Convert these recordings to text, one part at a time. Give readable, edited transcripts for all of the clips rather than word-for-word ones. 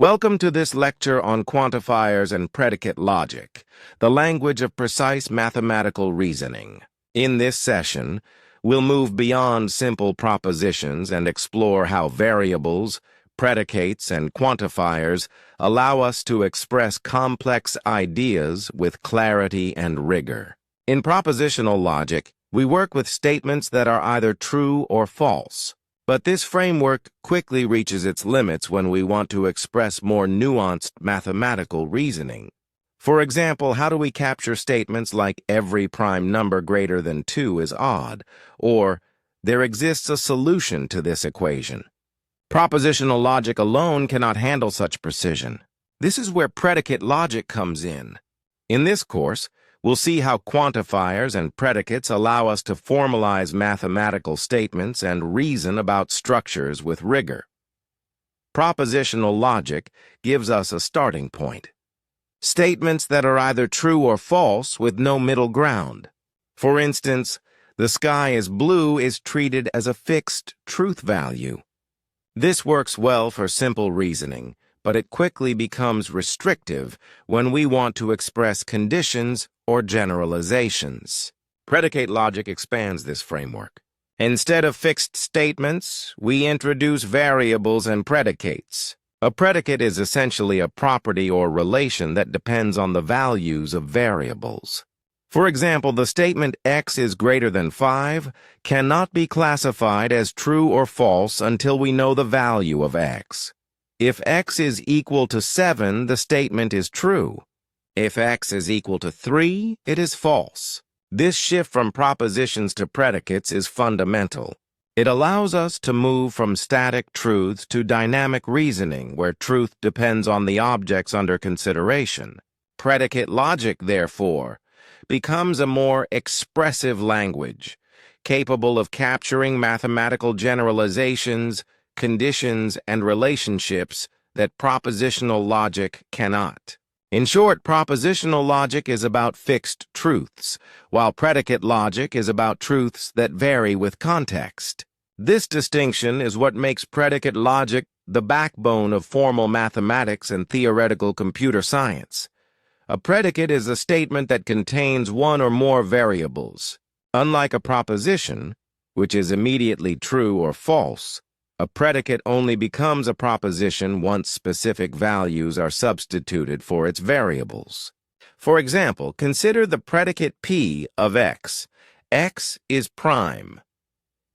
Welcome to this lecture on quantifiers and predicate logic, the language of precise mathematical reasoning. In this session, we'll move beyond simple propositions and explore how variables, predicates, and quantifiers allow us to express complex ideas with clarity and rigor. In propositional logic, we work with statements that are either true or false. But this framework quickly reaches its limits when we want to express more nuanced mathematical reasoning. For example, how do we capture statements like every prime number greater than 2 is odd, or there exists a solution to this equation? Propositional logic alone cannot handle such precision. This is where predicate logic comes in. In this course, we'll see how quantifiers and predicates allow us to formalize mathematical statements and reason about structures with rigor. Propositional logic gives us a starting point. Statements that are either true or false with no middle ground. For instance, the sky is blue is treated as a fixed truth value. This works well for simple reasoning, but it quickly becomes restrictive when we want to express conditions or generalizations. Predicate logic expands this framework. Instead of fixed statements, we introduce variables and predicates. A predicate is essentially a property or relation that depends on the values of variables. For example, the statement x is greater than 5 cannot be classified as true or false until we know the value of x. If x is equal to 7, the statement is true. If x is equal to 3, it is false. This shift from propositions to predicates is fundamental. It allows us to move from static truths to dynamic reasoning, where truth depends on the objects under consideration. Predicate logic, therefore, becomes a more expressive language, capable of capturing mathematical generalizations, conditions, and relationships that propositional logic cannot. In short, propositional logic is about fixed truths, while predicate logic is about truths that vary with context. This distinction is what makes predicate logic the backbone of formal mathematics and theoretical computer science. A predicate is a statement that contains one or more variables. Unlike a proposition, which is immediately true or false, a predicate only becomes a proposition once specific values are substituted for its variables. For example, consider the predicate P of x. X is prime.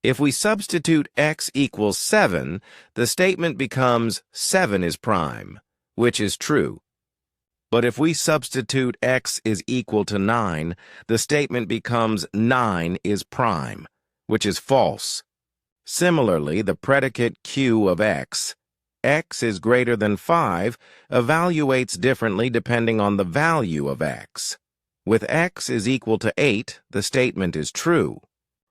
If we substitute x equals 7, the statement becomes 7 is prime, which is true. But if we substitute x is equal to 9, the statement becomes 9 is prime, which is false. Similarly, the predicate Q of x is greater than 5, evaluates differently depending on the value of x. With x is equal to 8, the statement is true.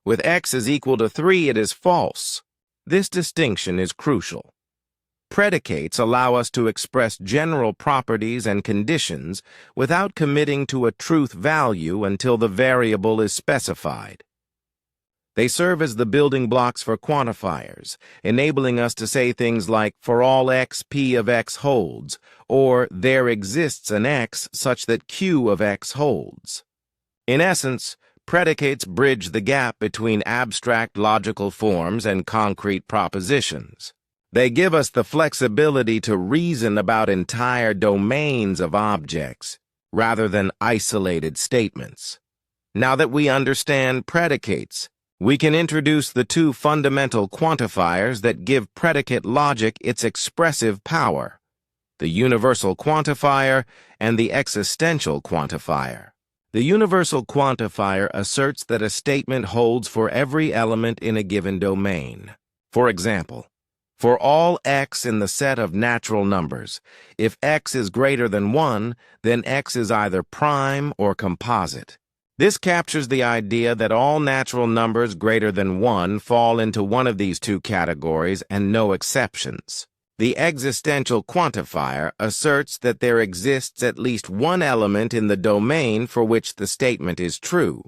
With x is equal to 3, it is false. This distinction is crucial. Predicates allow us to express general properties and conditions without committing to a truth value until the variable is specified. They serve as the building blocks for quantifiers, enabling us to say things like, for all x, P of x holds, or there exists an x such that Q of x holds. In essence, predicates bridge the gap between abstract logical forms and concrete propositions. They give us the flexibility to reason about entire domains of objects, rather than isolated statements. Now that we understand predicates, we can introduce the two fundamental quantifiers that give predicate logic its expressive power: the universal quantifier and the existential quantifier. The universal quantifier asserts that a statement holds for every element in a given domain. For example, for all x in the set of natural numbers, if x is greater than 1, then x is either prime or composite. This captures the idea that all natural numbers greater than 1 fall into one of these two categories and no exceptions. The existential quantifier asserts that there exists at least one element in the domain for which the statement is true.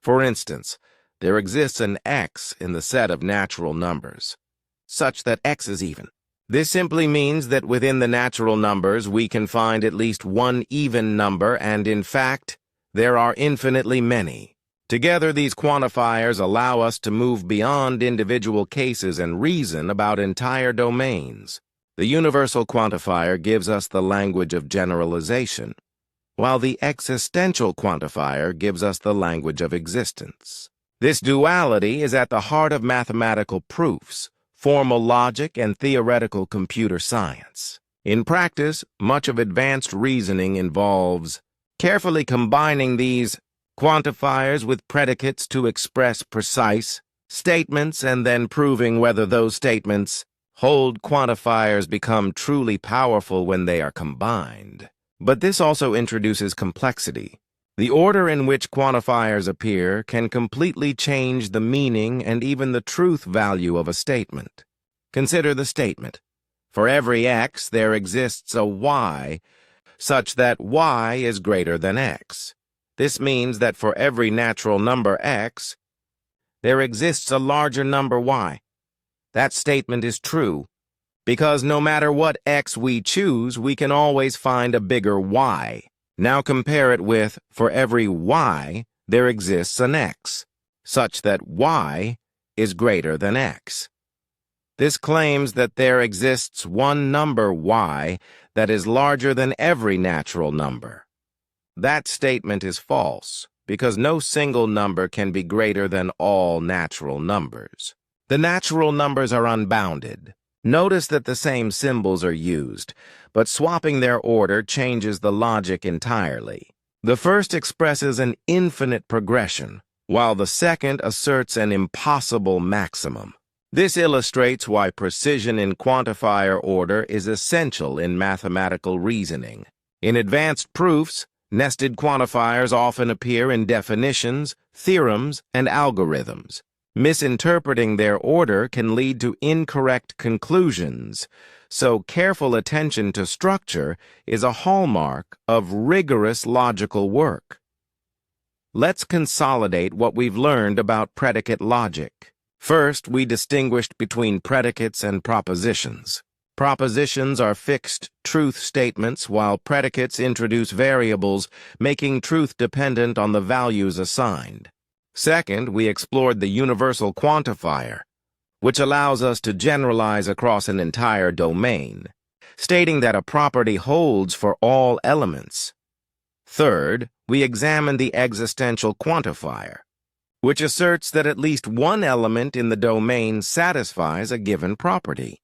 For instance, there exists an x in the set of natural numbers, such that x is even. This simply means that within the natural numbers we can find at least one even number, and in fact, there are infinitely many. Together, these quantifiers allow us to move beyond individual cases and reason about entire domains. The universal quantifier gives us the language of generalization, while the existential quantifier gives us the language of existence. This duality is at the heart of mathematical proofs, formal logic, and theoretical computer science. In practice, much of advanced reasoning involves carefully combining these quantifiers with predicates to express precise statements and then proving whether those statements hold. Quantifiers become truly powerful when they are combined. But this also introduces complexity. The order in which quantifiers appear can completely change the meaning and even the truth value of a statement. Consider the statement: for every x, there exists a y, such that y is greater than x. This means that for every natural number x, there exists a larger number y. That statement is true, because no matter what x we choose, we can always find a bigger y. Now compare it with, for every y, there exists an x, such that y is greater than x. This claims that there exists one number y that is larger than every natural number. That statement is false, because no single number can be greater than all natural numbers. The natural numbers are unbounded. Notice that the same symbols are used, but swapping their order changes the logic entirely. The first expresses an infinite progression, while the second asserts an impossible maximum. This illustrates why precision in quantifier order is essential in mathematical reasoning. In advanced proofs, nested quantifiers often appear in definitions, theorems, and algorithms. Misinterpreting their order can lead to incorrect conclusions, so careful attention to structure is a hallmark of rigorous logical work. Let's consolidate what we've learned about predicate logic. First, we distinguished between predicates and propositions. Propositions are fixed truth statements, while predicates introduce variables, making truth dependent on the values assigned. Second, we explored the universal quantifier, which allows us to generalize across an entire domain, stating that a property holds for all elements. Third, we examined the existential quantifier, which asserts that at least one element in the domain satisfies a given property.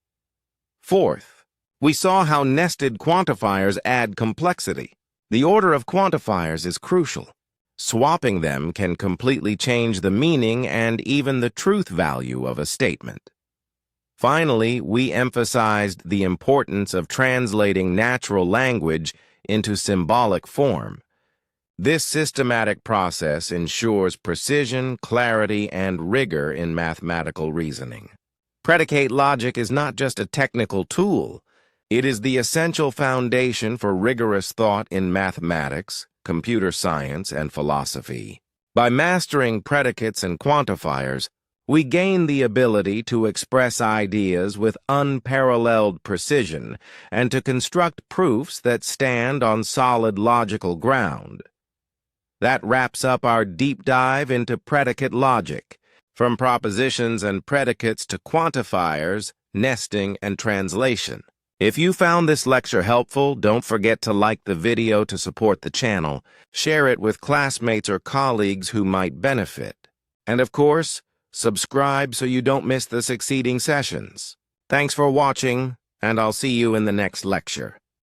Fourth, we saw how nested quantifiers add complexity. The order of quantifiers is crucial. Swapping them can completely change the meaning and even the truth value of a statement. Finally, we emphasized the importance of translating natural language into symbolic form. This systematic process ensures precision, clarity, and rigor in mathematical reasoning. Predicate logic is not just a technical tool. It is the essential foundation for rigorous thought in mathematics, computer science, and philosophy. By mastering predicates and quantifiers, we gain the ability to express ideas with unparalleled precision and to construct proofs that stand on solid logical ground. That wraps up our deep dive into predicate logic, from propositions and predicates to quantifiers, nesting, and translation. If you found this lecture helpful, don't forget to like the video to support the channel, share it with classmates or colleagues who might benefit, and of course, subscribe so you don't miss the succeeding sessions. Thanks for watching, and I'll see you in the next lecture.